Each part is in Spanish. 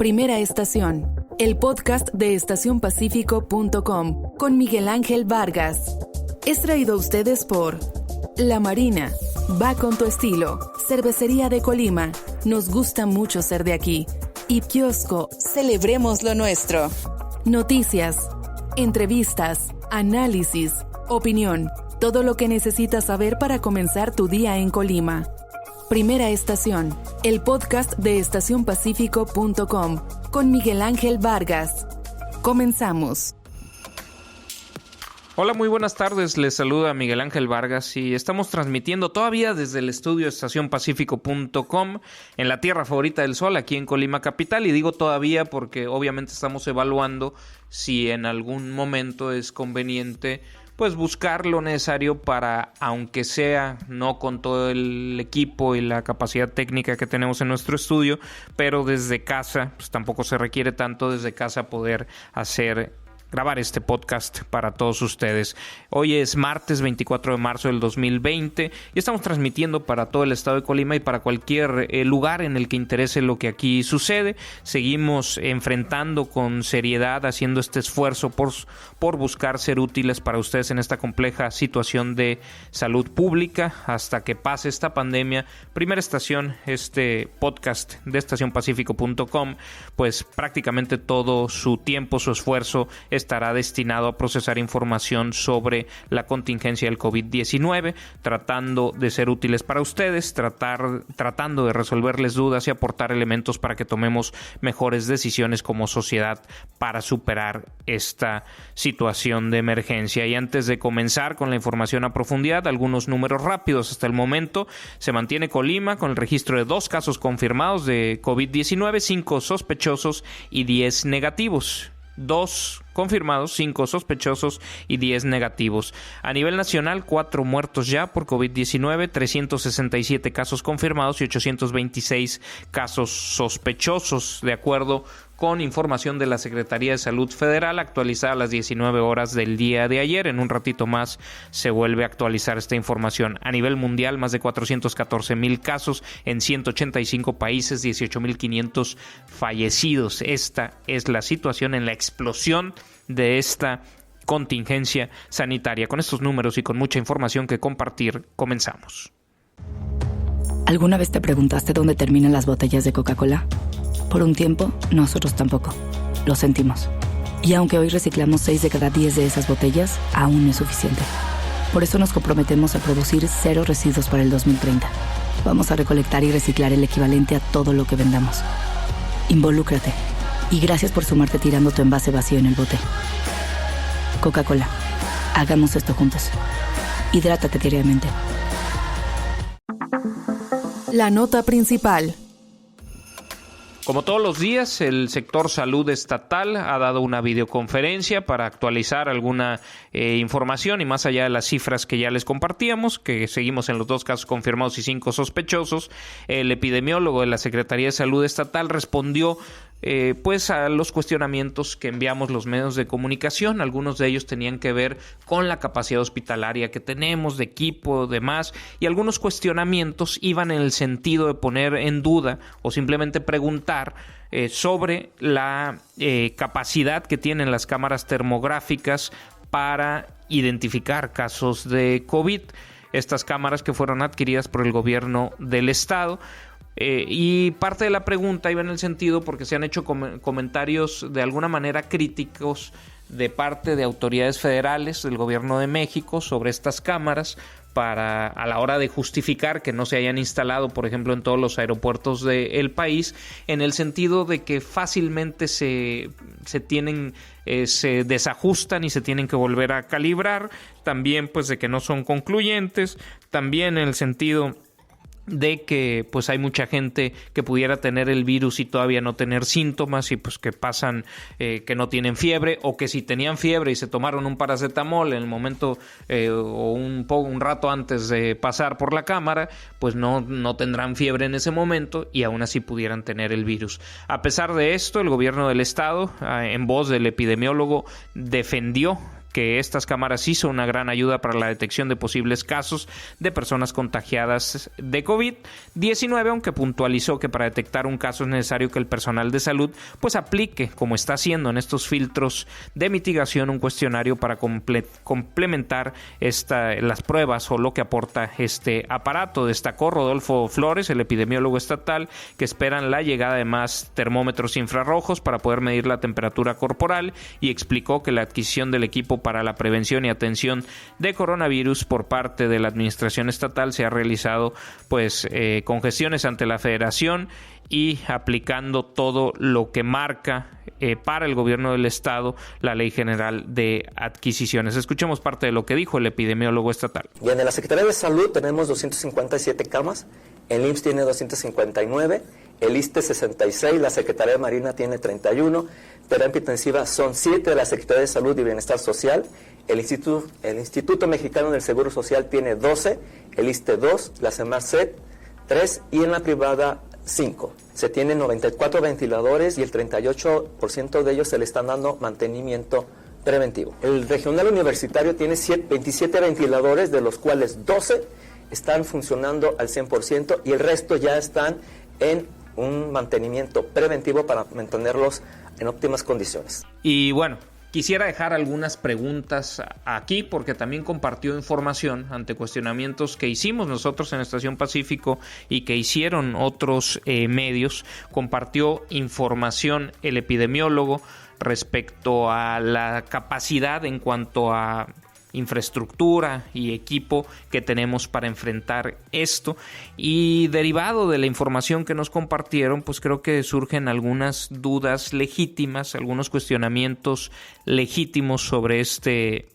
Primera Estación, el podcast de estacionpacífico.com con Miguel Ángel Vargas. Es traído a ustedes por La Marina, va con tu estilo, Cervecería de Colima, nos gusta mucho ser de aquí, y Kiosco, celebremos lo nuestro. Noticias, entrevistas, análisis, opinión, todo lo que necesitas saber para comenzar tu día en Colima. Primera Estación, el podcast de estacionpacífico.com con Miguel Ángel Vargas. Comenzamos. Hola, muy buenas tardes. Les saluda Miguel Ángel Vargas y estamos transmitiendo todavía desde el estudio estacionpacífico.com en la tierra favorita del sol, aquí en Colima Capital. Y digo todavía porque obviamente estamos evaluando si en algún momento es conveniente pues buscar lo necesario para, aunque sea no con todo el equipo y la capacidad técnica que tenemos en nuestro estudio, pero desde casa, pues tampoco se requiere tanto desde casa poder grabar este podcast para todos ustedes. Hoy es martes 24 de marzo del 2020 y estamos transmitiendo para todo el estado de Colima y para cualquier lugar en el que interese lo que aquí sucede. Seguimos enfrentando con seriedad, haciendo este esfuerzo por buscar ser útiles para ustedes en esta compleja situación de salud pública hasta que pase esta pandemia. Primera Estación, este podcast de estacionpacífico.com, pues prácticamente todo su tiempo, su esfuerzo estará destinado a procesar información sobre la contingencia del COVID-19, tratando de ser útiles para ustedes, tratando de resolverles dudas y aportar elementos para que tomemos mejores decisiones como sociedad para superar esta situación de emergencia. Y antes de comenzar con la información a profundidad, algunos números rápidos. Hasta el momento se mantiene Colima con el registro de 2 casos confirmados de COVID-19, 5 sospechosos y 10 negativos. 2 confirmados, 5 sospechosos y 10 negativos. A nivel nacional, 4 muertos ya por COVID-19, 367 casos confirmados y 826 casos sospechosos, de acuerdo con información de la Secretaría de Salud Federal actualizada a las 19 horas del día de ayer. En un ratito más se vuelve a actualizar esta información. A nivel mundial, más de 414,000 casos en 185 países, 18,500 fallecidos. Esta es la situación en la explosión de esta contingencia sanitaria. Con estos números y con mucha información que compartir, comenzamos. ¿Alguna vez te preguntaste dónde terminan las botellas de Coca-Cola? Por un tiempo, nosotros tampoco. Lo sentimos. Y aunque hoy reciclamos 6 de cada 10 de esas botellas, aún no es suficiente. Por eso nos comprometemos a producir 0 residuos para el 2030. Vamos a recolectar y reciclar el equivalente a todo lo que vendamos. Involúcrate. Y gracias por sumarte tirando tu envase vacío en el bote. Coca-Cola. Hagamos esto juntos. Hidrátate diariamente. La nota principal. Como todos los días, el sector salud estatal ha dado una videoconferencia para actualizar alguna información y más allá de las cifras que ya les compartíamos, que seguimos en los 2 casos confirmados y 5 sospechosos, el epidemiólogo de la Secretaría de Salud Estatal respondió pues a los cuestionamientos que enviamos los medios de comunicación. Algunos de ellos tenían que ver con la capacidad hospitalaria que tenemos, de equipo, demás, y algunos cuestionamientos iban en el sentido de poner en duda o simplemente preguntar sobre la capacidad que tienen las cámaras termográficas para identificar casos de COVID. Estas cámaras que fueron adquiridas por el gobierno del estado. Y parte de la pregunta iba en el sentido porque se han hecho comentarios de alguna manera críticos de parte de autoridades federales del gobierno de México sobre estas cámaras a la hora de justificar que no se hayan instalado, por ejemplo, en todos los aeropuertos del país, en el sentido de que fácilmente se desajustan y se tienen que volver a calibrar, también pues de que no son concluyentes, también en el sentido de que pues hay mucha gente que pudiera tener el virus y todavía no tener síntomas y pues que pasan que no tienen fiebre, o que si tenían fiebre y se tomaron un paracetamol en el momento o un rato antes de pasar por la cámara, pues no tendrán fiebre en ese momento y aún así pudieran tener el virus. A pesar de esto, el gobierno del estado, en voz del epidemiólogo, defendió que estas cámaras sí son una gran ayuda para la detección de posibles casos de personas contagiadas de COVID-19, aunque puntualizó que para detectar un caso es necesario que el personal de salud pues aplique, como está haciendo en estos filtros de mitigación, un cuestionario para complementar las pruebas o lo que aporta este aparato. Destacó Rodolfo Flores, el epidemiólogo estatal, que esperan la llegada de más termómetros infrarrojos para poder medir la temperatura corporal, y explicó que la adquisición del equipo para la prevención y atención de coronavirus por parte de la administración estatal se ha realizado pues con gestiones ante la federación y aplicando todo lo que marca para el gobierno del estado la Ley General de Adquisiciones. Escuchemos parte de lo que dijo el epidemiólogo estatal. Y en la Secretaría de Salud tenemos 257 camas, el IMSS tiene 259, el ISSSTE 66, la Secretaría de Marina tiene 31, terapia intensiva son 7 de la Secretaría de Salud y Bienestar Social, el Instituto Mexicano del Seguro Social tiene 12, el ISSSTE 2, la Semarset 3 y en la privada 5. Se tienen 94 ventiladores y el 38% de ellos se le están dando mantenimiento preventivo. El regional universitario tiene 27 ventiladores, de los cuales 12 están funcionando al 100% y el resto ya están en un mantenimiento preventivo para mantenerlos en óptimas condiciones. Y bueno, quisiera dejar algunas preguntas aquí porque también compartió información ante cuestionamientos que hicimos nosotros en Estación Pacífico y que hicieron otros medios. Compartió información el epidemiólogo respecto a la capacidad en cuanto a infraestructura y equipo que tenemos para enfrentar esto, y derivado de la información que nos compartieron, pues creo que surgen algunas dudas legítimas, algunos cuestionamientos legítimos sobre este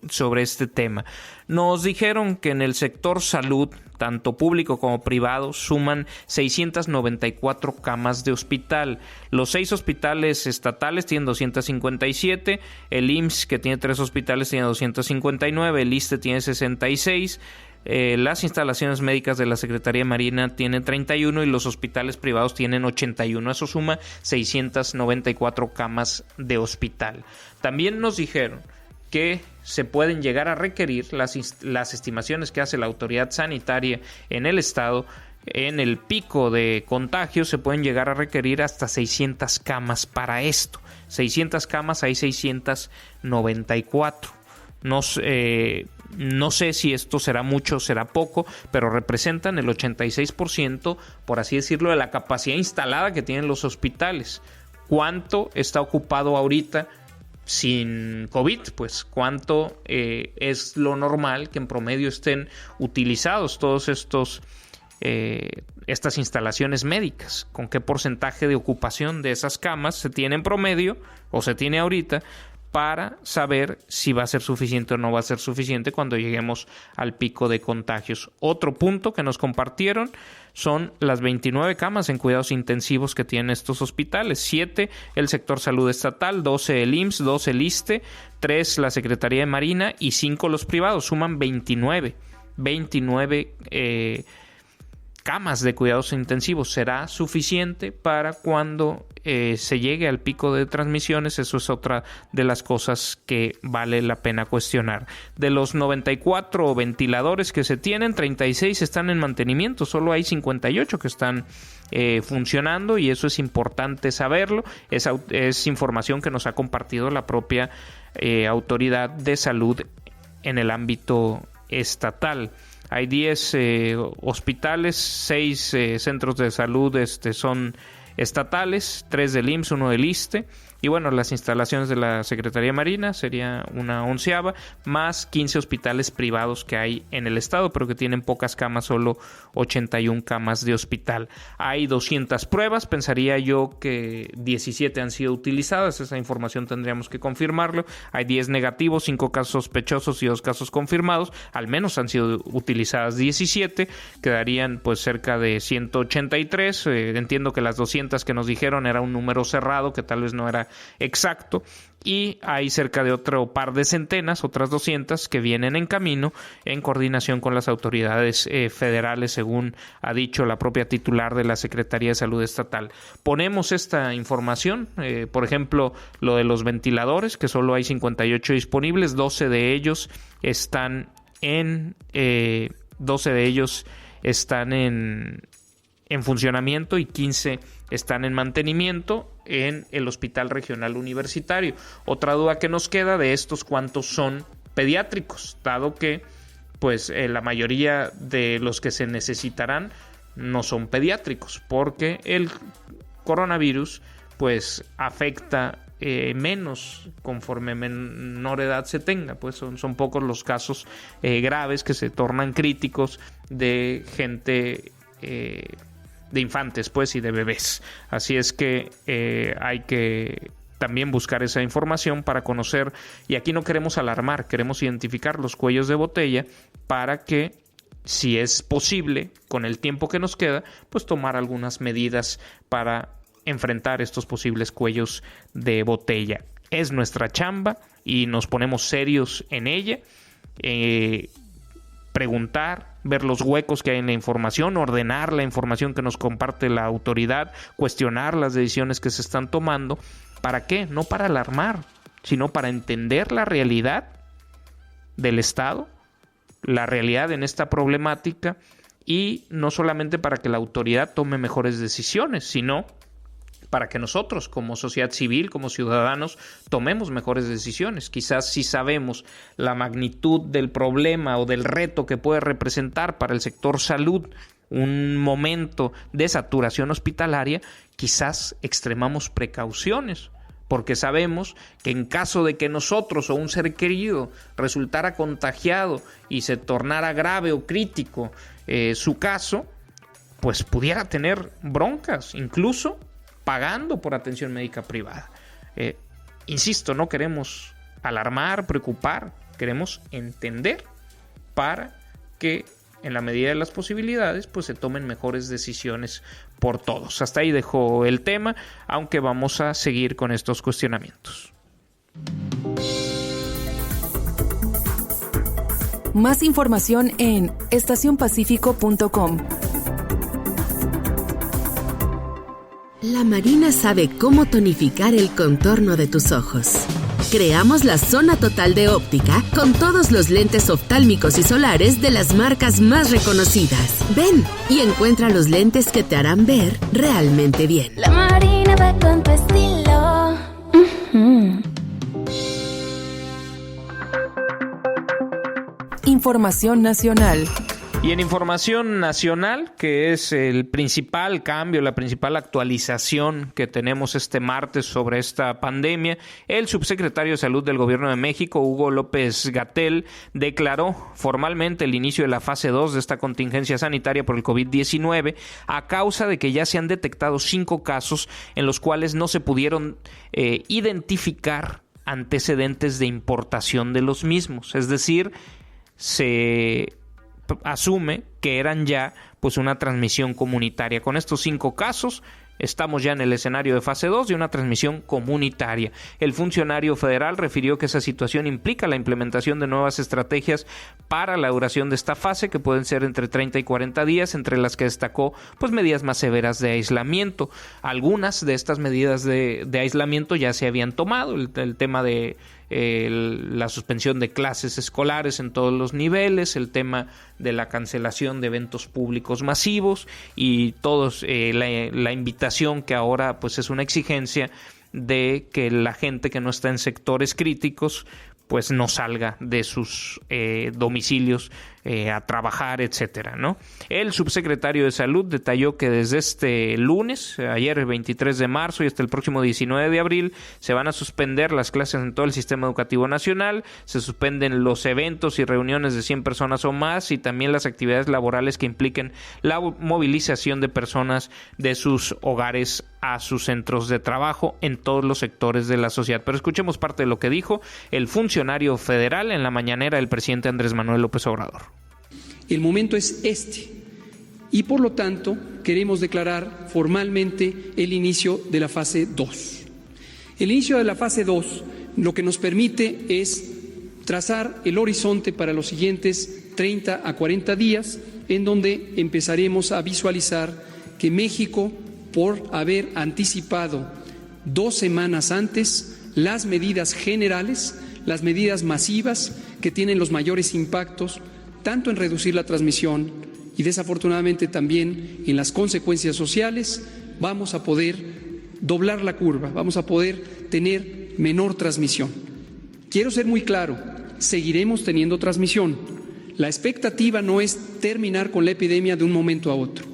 tema. Nos dijeron que en el sector salud, tanto público como privado, suman 694 camas de hospital. Los 6 hospitales estatales tienen 257, el IMSS, que tiene 3 hospitales, tiene 259, el ISSSTE tiene 66, las instalaciones médicas de la Secretaría de Marina tienen 31 y los hospitales privados tienen 81. Eso suma 694 camas de hospital. También nos dijeron que se pueden llegar a requerir las estimaciones que hace la autoridad sanitaria en el estado. En el pico de contagios se pueden llegar a requerir hasta 600 camas para esto. 600 camas, hay 694. No sé si esto será mucho o será poco, pero representan el 86%, por así decirlo, de la capacidad instalada que tienen los hospitales. ¿Cuánto está ocupado ahorita sin COVID? Pues cuánto es lo normal que en promedio estén utilizados todos estas instalaciones médicas, con qué porcentaje de ocupación de esas camas se tiene en promedio o se tiene ahorita, para saber si va a ser suficiente o no va a ser suficiente cuando lleguemos al pico de contagios. Otro punto que nos compartieron son las 29 camas en cuidados intensivos que tienen estos hospitales. 7 el sector salud estatal, 12 el IMSS, 12 el ISSSTE, 3 la Secretaría de Marina y 5 los privados. Suman 29 camas de cuidados intensivos. ¿Será suficiente para cuando se llegue al pico de transmisiones? Eso es otra de las cosas que vale la pena cuestionar. De los 94 ventiladores que se tienen, 36 están en mantenimiento, solo hay 58 que están funcionando, y eso es importante saberlo. Es información que nos ha compartido la propia autoridad de salud en el ámbito estatal. Hay 10 hospitales, 6 centros de salud son estatales, 3 del IMSS, 1 del ISSSTE, y bueno, las instalaciones de la Secretaría de Marina sería una 11ª, más 15 hospitales privados que hay en el estado, pero que tienen pocas camas, solo 81 camas de hospital. Hay 200 pruebas, pensaría yo que 17 han sido utilizadas, esa información tendríamos que confirmarlo. Hay 10 negativos, 5 casos sospechosos y 2 casos confirmados, al menos han sido utilizadas 17, quedarían pues cerca de 183, entiendo que las 200 que nos dijeron era un número cerrado, que tal vez no era exacto, y hay cerca de otro par de centenas, otras 200, que vienen en camino en coordinación con las autoridades federales, según ha dicho la propia titular de la Secretaría de Salud Estatal. Ponemos esta información, por ejemplo, lo de los ventiladores, que solo hay 58 disponibles, 12 de ellos están en funcionamiento y 15 están en mantenimiento en el Hospital Regional Universitario. Otra duda que nos queda de estos, ¿cuántos son pediátricos? Dado que pues la mayoría de los que se necesitarán no son pediátricos, porque el coronavirus pues afecta menos conforme menor edad se tenga, pues son pocos los casos graves que se tornan críticos de gente de infantes, pues, y de bebés. Así es que hay que también buscar esa información para conocer, y aquí no queremos alarmar, queremos identificar los cuellos de botella para que, si es posible, con el tiempo que nos queda, pues tomar algunas medidas para enfrentar estos posibles cuellos de botella. Es nuestra chamba y nos ponemos serios en ella. Preguntar, ver los huecos que hay en la información, ordenar la información que nos comparte la autoridad, cuestionar las decisiones que se están tomando. ¿Para qué? No para alarmar, sino para entender la realidad del Estado, la realidad en esta problemática, y no solamente para que la autoridad tome mejores decisiones, sino para que nosotros, como sociedad civil, como ciudadanos, tomemos mejores decisiones. Quizás si sabemos la magnitud del problema o del reto que puede representar para el sector salud un momento de saturación hospitalaria, quizás extremamos precauciones, porque sabemos que en caso de que nosotros o un ser querido resultara contagiado y se tornara grave o crítico su caso, pues pudiera tener broncas, incluso pagando por atención médica privada. Insisto, no queremos alarmar, preocupar, queremos entender para que en la medida de las posibilidades pues se tomen mejores decisiones por todos. Hasta ahí dejo el tema, aunque vamos a seguir con estos cuestionamientos. Más información en estacionpacifico.com. La Marina sabe cómo tonificar el contorno de tus ojos. Creamos la zona total de óptica con todos los lentes oftálmicos y solares de las marcas más reconocidas. Ven y encuentra los lentes que te harán ver realmente bien. La Marina va con tu estilo. Información nacional. Y en información nacional, que es el principal cambio, la principal actualización que tenemos este martes sobre esta pandemia, el subsecretario de Salud del Gobierno de México, Hugo López-Gatell, declaró formalmente el inicio de la fase 2 de esta contingencia sanitaria por el COVID-19 a causa de que ya se han detectado 5 casos en los cuales no se pudieron identificar antecedentes de importación de los mismos. Es decir, se asume que eran ya pues una transmisión comunitaria. Con estos 5 casos estamos ya en el escenario de fase 2 de una transmisión comunitaria. El funcionario federal refirió que esa situación implica la implementación de nuevas estrategias para la duración de esta fase, que pueden ser entre 30 y 40 días, entre las que destacó pues medidas más severas de aislamiento. Algunas de estas medidas de aislamiento ya se habían tomado, el tema de la suspensión de clases escolares en todos los niveles, el tema de la cancelación de eventos públicos masivos y todos la invitación que ahora pues es una exigencia de que la gente que no está en sectores críticos pues no salga de sus domicilios a trabajar, etcétera, ¿no? El subsecretario de Salud detalló que desde este lunes, ayer el 23 de marzo y hasta el próximo 19 de abril, se van a suspender las clases en todo el sistema educativo nacional, se suspenden los eventos y reuniones de 100 personas o más y también las actividades laborales que impliquen la movilización de personas de sus hogares a sus centros de trabajo en todos los sectores de la sociedad. Pero escuchemos parte de lo que dijo el funcionario federal en la mañanera del presidente Andrés Manuel López Obrador. El momento es este y por lo tanto queremos declarar formalmente el inicio de la fase 2. El inicio de la fase 2 lo que nos permite es trazar el horizonte para los siguientes 30 a 40 días, en donde empezaremos a visualizar que México, por haber anticipado 2 semanas antes las medidas generales, las medidas masivas que tienen los mayores impactos, tanto en reducir la transmisión y desafortunadamente también en las consecuencias sociales, vamos a poder doblar la curva, vamos a poder tener menor transmisión. Quiero ser muy claro, seguiremos teniendo transmisión. La expectativa no es terminar con la epidemia de un momento a otro.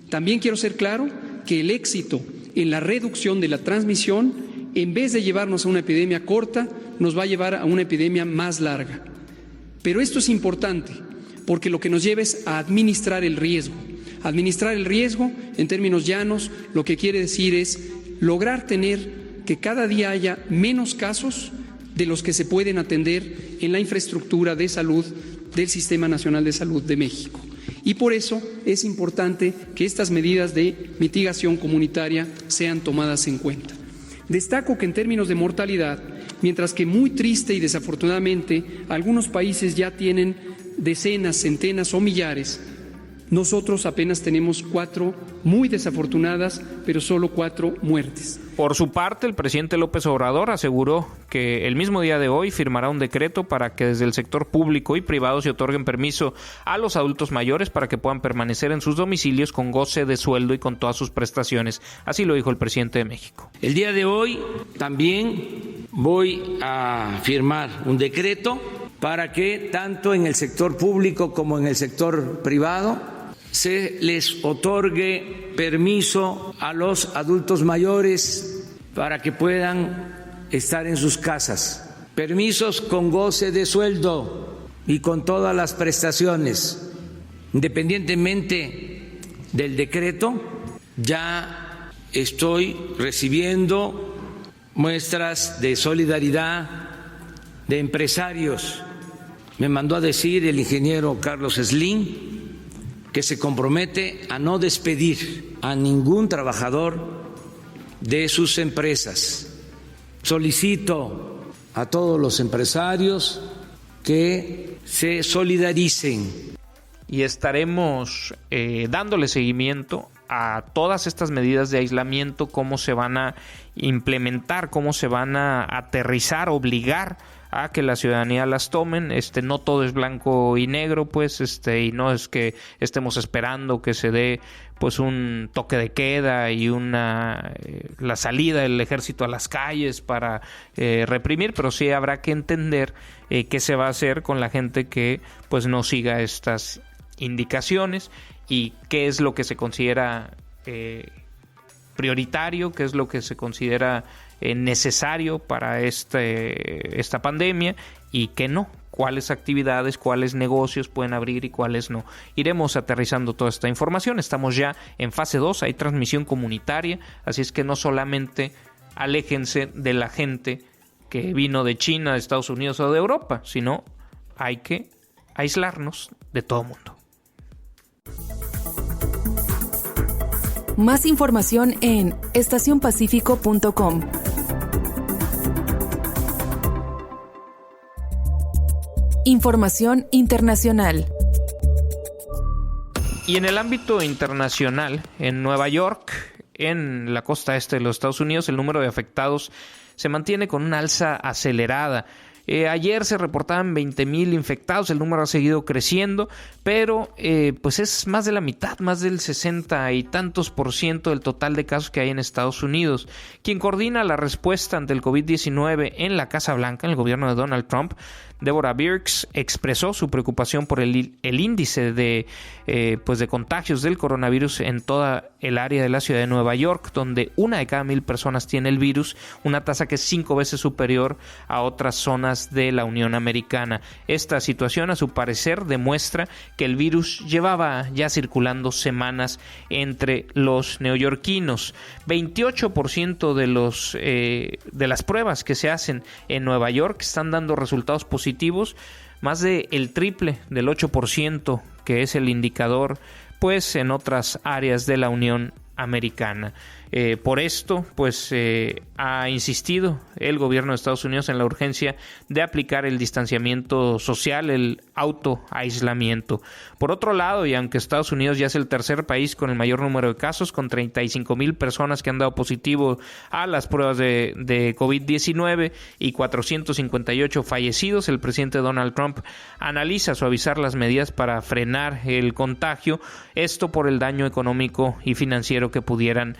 También quiero ser claro que el éxito en la reducción de la transmisión, en vez de llevarnos a una epidemia corta, nos va a llevar a una epidemia más larga. Pero esto es importante, porque lo que nos lleva es a administrar el riesgo. Administrar el riesgo, en términos llanos, lo que quiere decir es lograr tener que cada día haya menos casos de los que se pueden atender en la infraestructura de salud del Sistema Nacional de Salud de México. Y por eso es importante que estas medidas de mitigación comunitaria sean tomadas en cuenta. Destaco que en términos de mortalidad, mientras que muy triste y desafortunadamente algunos países ya tienen decenas, centenas o millares, nosotros apenas tenemos 4 muy desafortunadas, pero solo 4 muertes. Por su parte, el presidente López Obrador aseguró que el mismo día de hoy firmará un decreto para que desde el sector público y privado se otorguen permiso a los adultos mayores para que puedan permanecer en sus domicilios con goce de sueldo y con todas sus prestaciones. Así lo dijo el presidente de México. El día de hoy también voy a firmar un decreto para que tanto en el sector público como en el sector privado se les otorgue permiso a los adultos mayores para que puedan estar en sus casas. Permisos con goce de sueldo y con todas las prestaciones. Independientemente del decreto, ya estoy recibiendo muestras de solidaridad de empresarios. Me mandó a decir el ingeniero Carlos Slim que se compromete a no despedir a ningún trabajador de sus empresas. Solicito a todos los empresarios que se solidaricen. Y estaremos dándole seguimiento a todas estas medidas de aislamiento, cómo se van a implementar, cómo se van a aterrizar, obligar a que la ciudadanía las tomen. No todo es blanco y negro, pues, y no es que estemos esperando que se dé pues un toque de queda y la salida del ejército a las calles para reprimir, pero sí habrá que entender qué se va a hacer con la gente que pues no siga estas indicaciones y qué es lo que se considera prioritario, qué es lo que se considera necesario para esta pandemia y qué no, cuáles actividades, cuáles negocios pueden abrir y cuáles no. Iremos aterrizando toda esta información. Estamos ya en fase 2, hay transmisión comunitaria, así es que no solamente aléjense de la gente que vino de China, de Estados Unidos o de Europa, sino hay que aislarnos de todo mundo. Más información en estacionpacifico.com. Información internacional. Y en el ámbito internacional, en Nueva York, en la costa este de los Estados Unidos, el número de afectados se mantiene con una alza acelerada. Ayer se reportaban 20,000 infectados, el número ha seguido creciendo, pero pues es más de la mitad, más del 60 y tantos % del total de casos que hay en Estados Unidos. Quien coordina la respuesta ante el COVID-19 en la Casa Blanca, en el gobierno de Donald Trump, Deborah Birx, expresó su preocupación por el índice de contagios del coronavirus en toda el área de la ciudad de Nueva York, donde 1 de cada 1,000 personas tiene el virus, una tasa que es 5 veces superior a otras zonas de la Unión Americana. Esta situación, a su parecer, demuestra que el virus llevaba ya circulando semanas entre los neoyorquinos. 28% de las pruebas que se hacen en Nueva York están dando resultados positivos, más del triple del 8% que es el indicador pues en otras áreas de la Unión Americana. Por esto, pues ha insistido el gobierno de Estados Unidos en la urgencia de aplicar el distanciamiento social, el autoaislamiento. Por otro lado, y aunque Estados Unidos ya es el tercer país con el mayor número de casos, con 35,000 personas que han dado positivo a las pruebas de COVID-19 y 458 fallecidos, el presidente Donald Trump analiza suavizar las medidas para frenar el contagio, esto por el daño económico y financiero que pudieran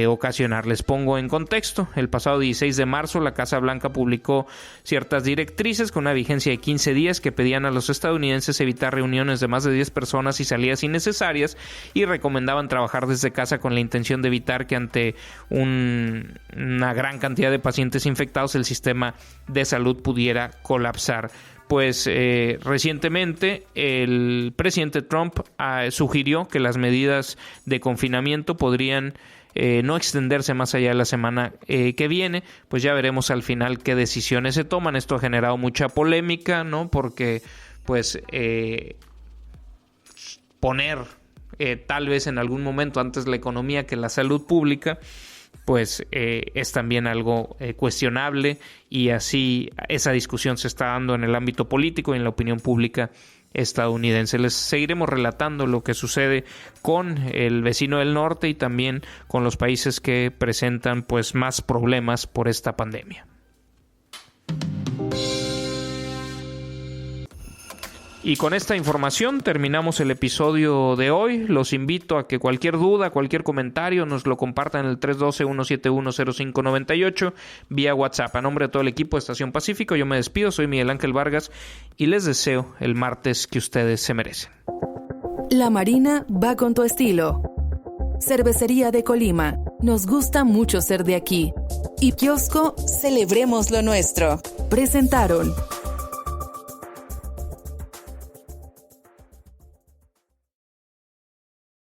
ocasionar. Les pongo en contexto. El pasado 16 de marzo la Casa Blanca publicó ciertas directrices con una vigencia de 15 días que pedían a los estadounidenses evitar reuniones de más de 10 personas y salidas innecesarias, y recomendaban trabajar desde casa con la intención de evitar que ante una gran cantidad de pacientes infectados el sistema de salud pudiera colapsar. Pues recientemente el presidente Trump sugirió que las medidas de confinamiento podrían no extenderse más allá de la semana que viene. Pues ya veremos al final qué decisiones se toman. Esto ha generado mucha polémica, ¿no? Porque pues poner tal vez en algún momento antes la economía que la salud pública, pues es también algo cuestionable, y así esa discusión se está dando en el ámbito político y en la opinión pública estadounidense. Les seguiremos relatando lo que sucede con el vecino del norte y también con los países que presentan pues más problemas por esta pandemia. Y con esta información terminamos el episodio de hoy. Los invito a que cualquier duda, cualquier comentario nos lo compartan en el 312-171-0598 vía WhatsApp. A nombre de todo el equipo de Estación Pacífico, yo me despido, soy Miguel Ángel Vargas y les deseo el martes que ustedes se merecen. La Marina va con tu estilo. Cervecería de Colima, nos gusta mucho ser de aquí. Y Kiosco, celebremos lo nuestro. Presentaron